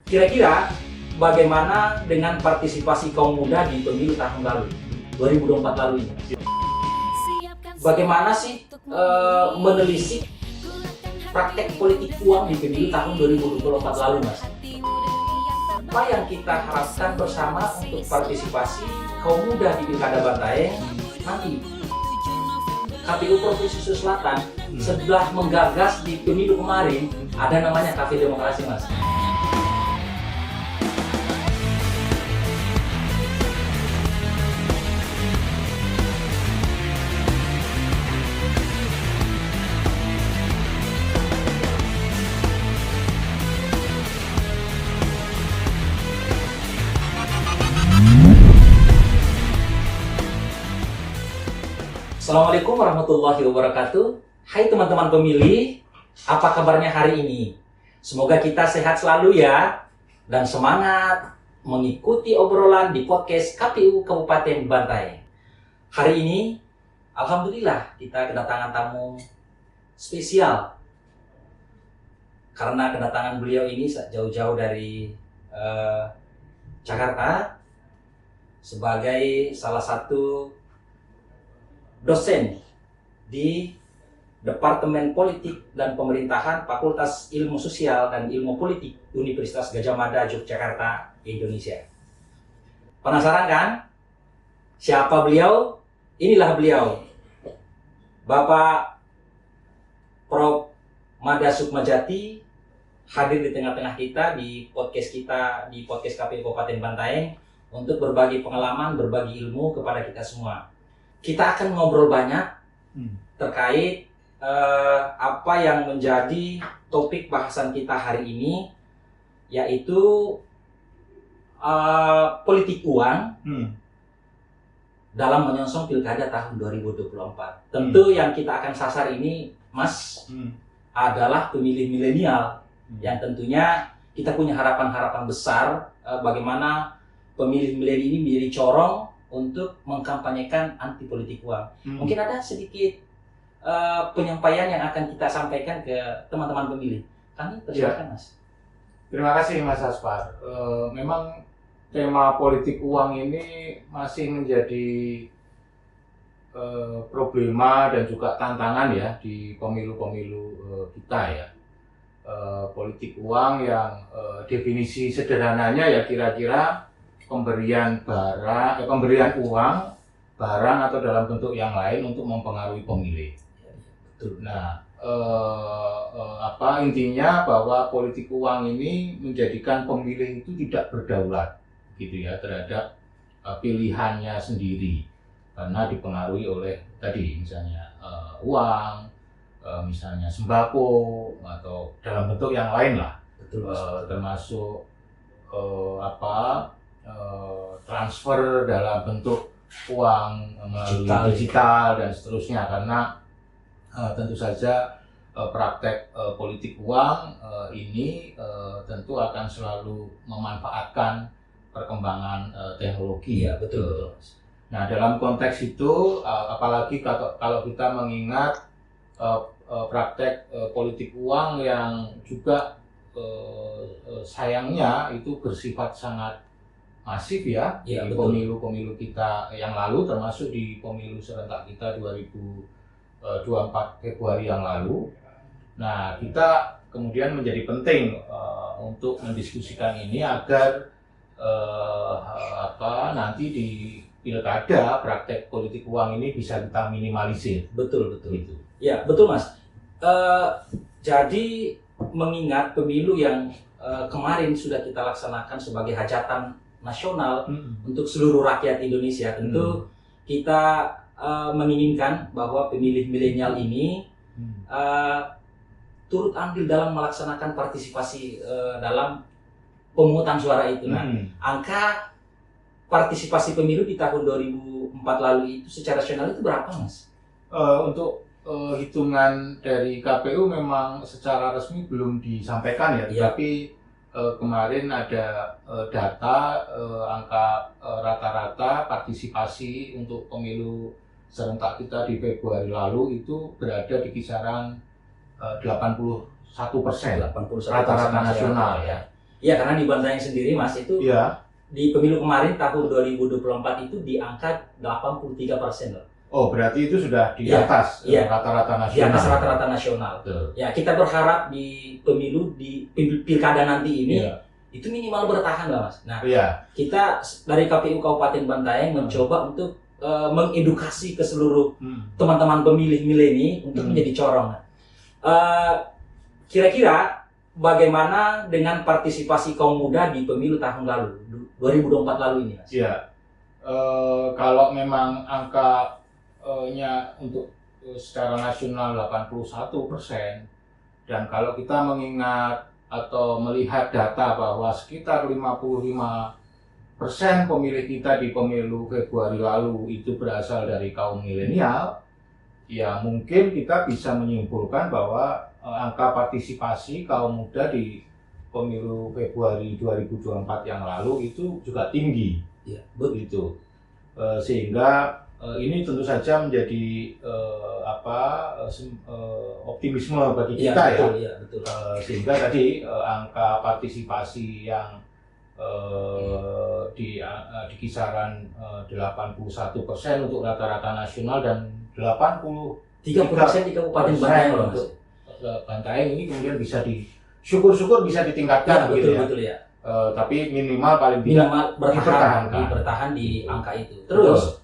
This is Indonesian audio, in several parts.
Kira-kira bagaimana dengan partisipasi kaum muda di pemilu tahun lalu, 2024 lalu ini? Bagaimana sih menelisik praktek politik uang di pemilu tahun 2024 lalu, Mas? Apa yang kita harapkan bersama untuk partisipasi kaum muda di Pilkada Bantaeng nanti? KPU Provinsi Sulawesi Selatan setelah menggagas di pemilu kemarin ada namanya Kafe Demokrasi, Mas. Assalamualaikum warahmatullahi wabarakatuh. Hai teman-teman pemilih, apa kabarnya hari ini? Semoga kita sehat selalu ya, dan semangat mengikuti obrolan di podcast KPU Kabupaten Bantaeng. Hari ini, alhamdulillah kita kedatangan tamu spesial. Karena kedatangan beliau ini jauh-jauh dari Jakarta sebagai salah satu dosen di Departemen Politik dan Pemerintahan Fakultas Ilmu Sosial dan Ilmu Politik Universitas Gadjah Mada, Yogyakarta, Indonesia. Penasaran kan? Siapa beliau? Inilah beliau, Bapak Prof. Mada Sukmajati, hadir di tengah-tengah kita di podcast KPU Kabupaten Bantaeng untuk berbagi pengalaman, berbagi ilmu kepada kita semua. Kita akan ngobrol banyak terkait apa yang menjadi topik bahasan kita hari ini, yaitu politik uang dalam menyongsong Pilkada tahun 2024. Tentu yang kita akan sasar ini, Mas, adalah pemilih milenial yang tentunya kita punya harapan-harapan besar bagaimana pemilih milenial ini menjadi corong untuk mengkampanyekan anti politik uang. Mungkin ada sedikit penyampaian yang akan kita sampaikan ke teman-teman pemilih. Kami persilakan, Mas. Terima kasih, Mas Aspar. Memang tema politik uang ini masih menjadi problema dan juga tantangan ya di pemilu-pemilu kita ya. Politik uang yang definisi sederhananya ya kira-kira pemberian uang, barang atau dalam bentuk yang lain untuk mempengaruhi pemilih. Nah, intinya bahwa politik uang ini menjadikan pemilih itu tidak berdaulat, gitu ya, terhadap pilihannya sendiri, karena dipengaruhi oleh tadi misalnya uang, misalnya sembako atau dalam bentuk yang lain lah, termasuk transfer dalam bentuk uang melalui digital dan seterusnya, karena tentu saja praktek politik uang ini tentu akan selalu memanfaatkan perkembangan teknologi. Ya, betul. Nah, dalam konteks itu apalagi kalau kita mengingat praktek politik uang yang juga sayangnya itu bersifat sangat masif ya, di pemilu-pemilu kita yang lalu, termasuk di pemilu serentak kita 2024 Februari yang lalu. Nah, kita kemudian menjadi penting untuk mendiskusikan ini agar nanti di pilkada praktek politik uang ini bisa kita minimalisir. Betul. Gitu. Ya, betul, Mas. Jadi mengingat pemilu yang kemarin sudah kita laksanakan sebagai hajatan nasional untuk seluruh rakyat Indonesia, tentu kita menginginkan bahwa pemilih milenial ini turut andil dalam melaksanakan partisipasi dalam pemungutan suara itu. Nah, angka partisipasi pemilu di tahun 2004 lalu itu secara nasional itu berapa, Mas? Untuk hitungan dari KPU memang secara resmi belum disampaikan ya, tapi kemarin ada data angka rata-rata partisipasi untuk pemilu serentak kita di Februari lalu itu berada di kisaran 81% rata-rata nasional ya. Ya, karena di Bantaeng sendiri Mas itu Iya. di pemilu kemarin tahun 2024 itu di angka 83% loh. Oh, berarti itu sudah di Iya, atas iya. rata-rata Di nasional. atas rata-rata nasional. Betul. Ya, kita berharap di pemilu di pilkada nanti ini Iya. itu minimal bertahan lah Mas. Nah, Iya. kita dari KPU Kabupaten Bantaeng mencoba untuk mengedukasi ke seluruh teman-teman pemilih mileni untuk menjadi corong. Kira-kira bagaimana dengan partisipasi kaum muda di pemilu tahun lalu, 2024 lalu ini, Mas? Iya. Kalau memang angkanya untuk secara nasional 81%, dan kalau kita mengingat atau melihat data bahwa sekitar 55% pemilih kita di pemilu Februari lalu itu berasal dari kaum milenial, ya mungkin kita bisa menyimpulkan bahwa angka partisipasi kaum muda di pemilu Februari 2024 yang lalu itu juga tinggi. Ya, begitu. Sehingga ini tentu saja menjadi optimisme bagi kita betul, ya. Betul. Sehingga tadi angka partisipasi yang di kisaran 81% untuk rata-rata nasional dan 3% di Kabupaten Bantaeng loh, Mas. Untuk Bantaeng ini kemudian bisa syukur-syukur bisa ditingkatkan, Ya, gitu ya. Betul ya. Tapi minimal paling tidak bertahan di angka itu. Terus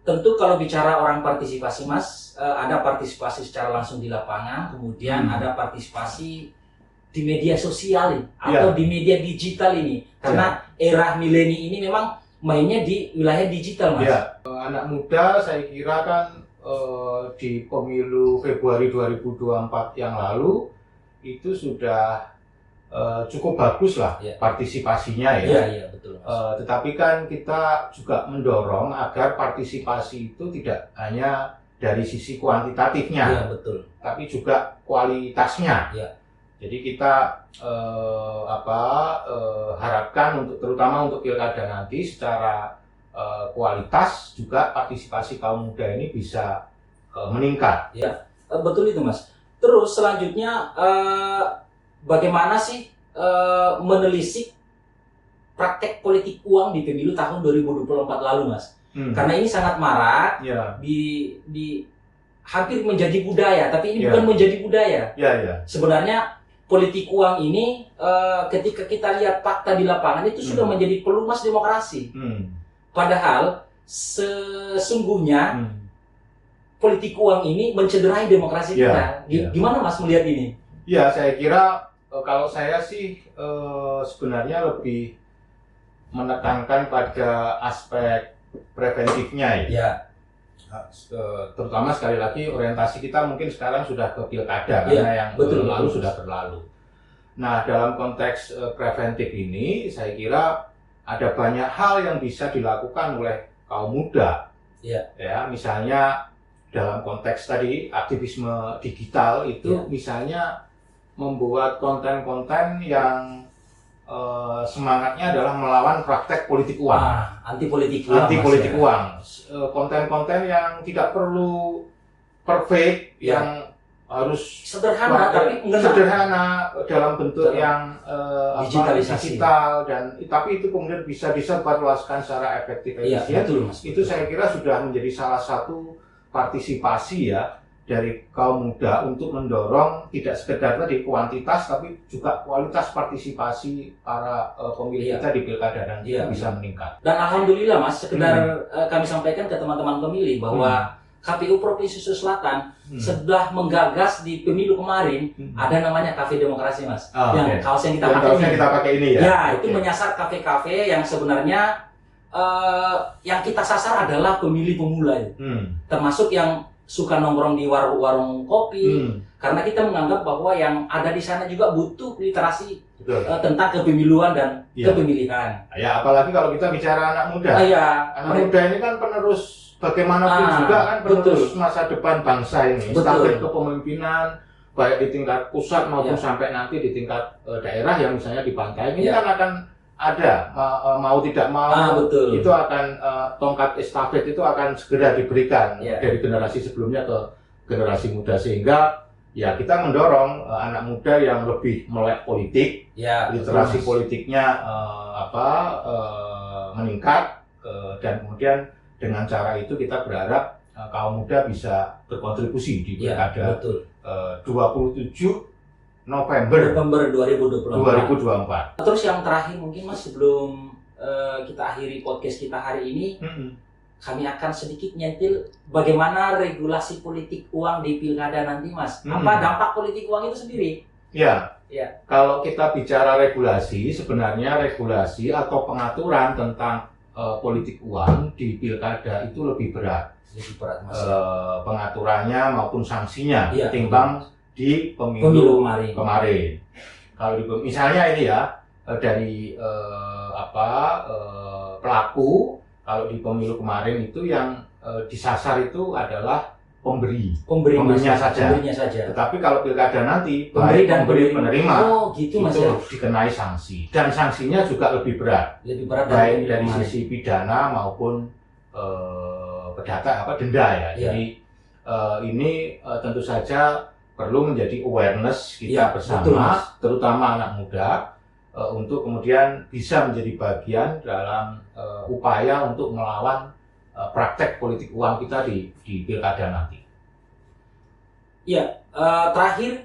tentu kalau bicara orang partisipasi Mas, ada partisipasi secara langsung di lapangan, kemudian ada partisipasi di media sosial atau di media digital ini. Karena era mileni ini memang mainnya di wilayah digital, Mas. Ya. Anak muda saya kira kan di pemilu Februari 2024 yang lalu itu sudah cukup bagus lah partisipasinya ya. Iya, betul. Tetapi kan kita juga mendorong agar partisipasi itu tidak hanya dari sisi kuantitatifnya, iya, betul, tapi juga kualitasnya. Iya. Jadi kita harapkan terutama untuk pilkada nanti secara kualitas juga partisipasi kaum muda ini bisa meningkat. Ya, betul itu Mas. Terus selanjutnya bagaimana sih menelisik praktek politik uang di pemilu tahun 2024 lalu, Mas? Karena ini sangat marak di hampir menjadi budaya, tapi ini bukan menjadi budaya. Sebenarnya politik uang ini ketika kita lihat fakta di lapangan itu sudah menjadi pelumas demokrasi. Padahal sesungguhnya politik uang ini mencederai demokrasi kita. Gimana Mas melihat ini? Ya, saya kira kalau saya sih sebenarnya lebih menekankan pada aspek preventifnya ya. Terutama sekali lagi orientasi kita mungkin sekarang sudah ke pilkada karena yang lalu sudah berlalu. Nah, dalam konteks preventif ini saya kira ada banyak hal yang bisa dilakukan oleh kaum muda. Ya, misalnya dalam konteks tadi aktivisme digital itu misalnya membuat konten-konten yang semangatnya adalah melawan praktek politik uang. Anti politik uang. Konten-konten yang tidak perlu perfect, yang harus sederhana tapi sederhana dalam bentuk yang digital dan tapi itu kemudian bisa disebarluaskan secara efektif efisien. Itu saya kira sudah menjadi salah satu partisipasi ya dari kaum muda untuk mendorong tidak sekedar tadi kuantitas tapi juga kualitas partisipasi para pemilih kita di pilkada dan bisa meningkat. Dan alhamdulillah Mas, sekedar kami sampaikan ke teman-teman pemilih bahwa KPU Provinsi Sulawesi Selatan setelah menggagas di pemilu kemarin ada namanya Kafe Demokrasi Mas. Yang kaos yang kita pakai ini. Itu menyasar kafe-kafe yang sebenarnya yang kita sasar adalah pemilih pemula termasuk yang suka nongkrong di warung kopi karena kita menganggap bahwa yang ada di sana juga butuh literasi tentang kepemiluan dan kepemilihan. Ya, apalagi kalau kita bicara anak muda. Anak muda ini kan penerus bagaimanapun juga kan penerus masa depan bangsa ini. Stafet kepemimpinan baik di tingkat pusat maupun sampai nanti di tingkat daerah yang misalnya di Bantaeng ini kan akan ada mau tidak mau itu akan tongkat estafet itu akan segera diberikan dari generasi sebelumnya ke generasi muda sehingga ya kita mendorong anak muda yang lebih melek politik, Ya, literasi betul, Mas. politiknya meningkat, dan kemudian dengan cara itu kita berharap kaum muda bisa berkontribusi di Ya, pilkada betul. 27 November November 2024. 2024. Terus yang terakhir mungkin Mas, sebelum kita akhiri podcast kita hari ini, kami akan sedikit nyentil bagaimana regulasi politik uang di pilkada nanti, Mas. Apa dampak politik uang itu sendiri? Ya, Ya. kalau kita bicara regulasi, sebenarnya regulasi atau pengaturan tentang politik uang di pilkada itu lebih berat. Lebih berat, Mas. Pengaturannya maupun sanksinya Iya, ketimbang di Pemilu pemilu kemarin. Kalau misalnya ini ya dari pelaku, kalau di pemilu kemarin itu yang disasar itu adalah pemberinya saja. Tetapi kalau pilkada nanti Pemberi baik dan pemberi penerima Oh, gitu Mas itu ya. dikenai sanksi, dan sanksinya juga lebih berat, Lebih berat baik dari kemarin. sisi pidana maupun denda ya. Iya. Jadi ini tentu saja perlu menjadi awareness Iya, kita bersama, betul, Mas. terutama anak muda, untuk kemudian bisa menjadi bagian dalam upaya untuk melawan praktek politik uang kita di pilkada nanti. Iya, terakhir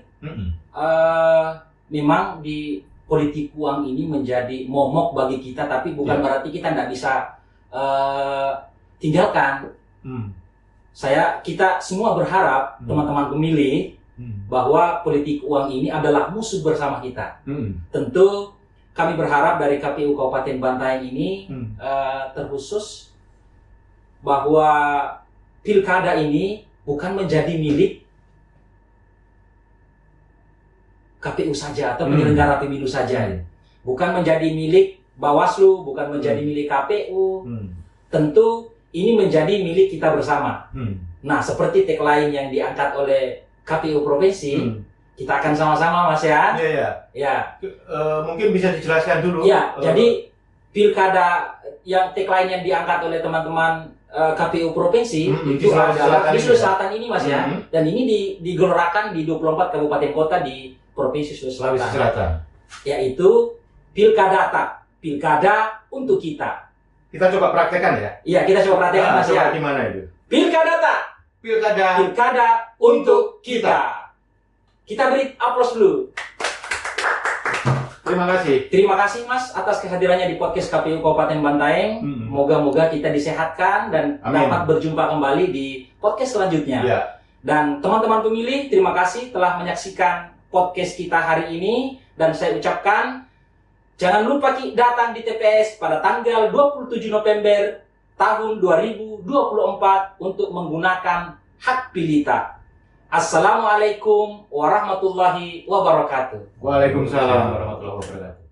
memang di politik uang ini menjadi momok bagi kita, tapi bukan Ya. berarti kita tidak bisa tinggalkan. Kita semua berharap teman-teman pemilih bahwa politik uang ini adalah musuh bersama kita. Tentu kami berharap dari KPU Kabupaten Bantaeng ini terkhusus bahwa pilkada ini bukan menjadi milik KPU saja atau penyelenggara pemilu saja. Bukan menjadi milik Bawaslu, bukan menjadi milik KPU. Tentu ini menjadi milik kita bersama. Nah, seperti tagline yang diangkat oleh KPU Provinsi, kita akan sama-sama, Mas ya. Iya. Ya. Mungkin bisa dijelaskan dulu. Ya, jadi pilkada yang tagline yang diangkat oleh teman-teman KPU Provinsi itu adalah di Sulawesi Selatan ini, Mas ya. Dan ini digelorkan di 24 kabupaten kota di Provinsi Sulawesi Selatan. Yaitu pilkada untuk kita. Kita coba praktekkan ya. Iya, kita coba praktekkan, Mas ya. Gimana itu? Pilkada untuk kita. Kita beri aplaus dulu. Terima kasih. Terima kasih Mas atas kehadirannya di podcast KPU Kabupaten Bantaeng. Moga-moga kita disehatkan dan Amin. dapat berjumpa kembali di podcast selanjutnya. Ya. Dan teman-teman pemilih, terima kasih telah menyaksikan podcast kita hari ini. Dan saya ucapkan, jangan lupa datang di TPS pada tanggal 27 November tahun 2024 untuk menggunakan hak pilih kita. Assalamualaikum warahmatullahi wabarakatuh. Waalaikumsalam warahmatullahi wabarakatuh.